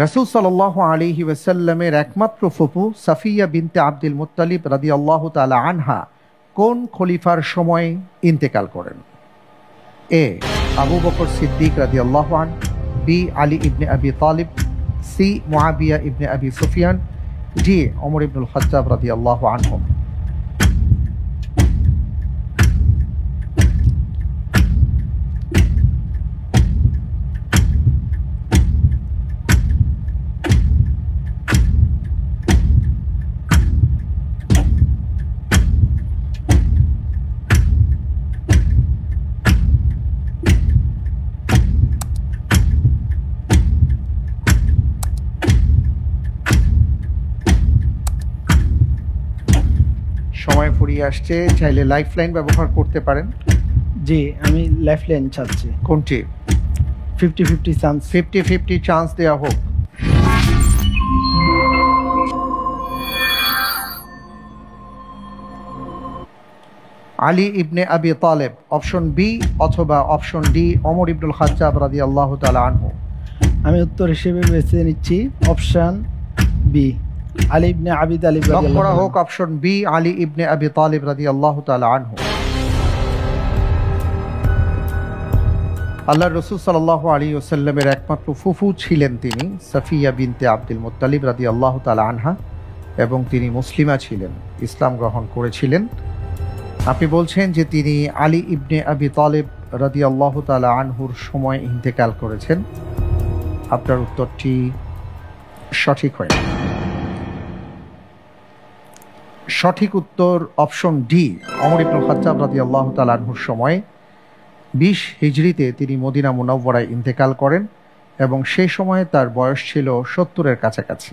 রাসূল সাল্লাল্লাহু আলাইহি ওয়াসাল্লামের একমাত্র ফুফু সাফিয়া বিনতে আব্দুল মুত্তালিব রাদিয়াল্লাহু তাআলা আনহা কোন খলিফার সময় ইন্তেকাল করেন? এ আবু বকর সিদ্দিক রাদিয়াল্লাহু আনহু, বি আলী ইবনে আবি তালিব, সি মুআবিয়া ইবনে আবি সুফিয়ান, ডি ওমর ইবনুল খাত্তাব রাদিয়াল্লাহু আনহু। সময় ফুরিয়ে আসছে, চাইলে লাইফলাইন ব্যবহার করতে পারেন। জি, আমি লাইফলাইন চাচ্ছি। কোনটি? 50-50 চান্স। 50-50 চান্স দেওয়া হোক। আলী ইবনে আবি তালেব, অপশন বি অথবা অপশন ডি ওমর ইবনুল খাত্তাব রাদিয়াল্লাহু তাআলা আনহু। আমি উত্তর হিসেবে বেছে নিচ্ছি অপশন বি, আলী ইবনে আবি তালিব লক রাদিয়াল্লাহু করা আনহু। হোক অপশন বি, আলী ইবনে আবি তালিব রাদিয়াল্লাহু তাআলা আনহু। আল্লাহর রাসূল সাল্লাল্লাহু আলাইহি ওয়াসাল্লামের একমাত্র ফুফু ছিলেন তিনি সাফিয়া বিনতে আব্দুল মুত্তালিব রাদিয়াল্লাহু তাআলা আনহা, এবং তিনি মুসলিমা ছিলেন, ইসলাম গ্রহণ করেছিলেন। আপনি বলছেন যে তিনি আলী ইবনে আবি তালিব রাদিয়াল্লাহু তাআলা আনহুর সময় ইন্তেকাল করেছেন। আপনার উত্তরটি সঠিক হয়। সঠিক উত্তর অপশন ডি, ওমর ইবনুল খাত্তাব রাদিয়াল্লাহু তাআলা আনহুর সময় 20 হিজরিতে তিনি মদিনা মুনাওয়ারায় ইন্তেকাল করেন এবং সেই সময়ে তার বয়স ছিল 70-এর কাছাকাছি।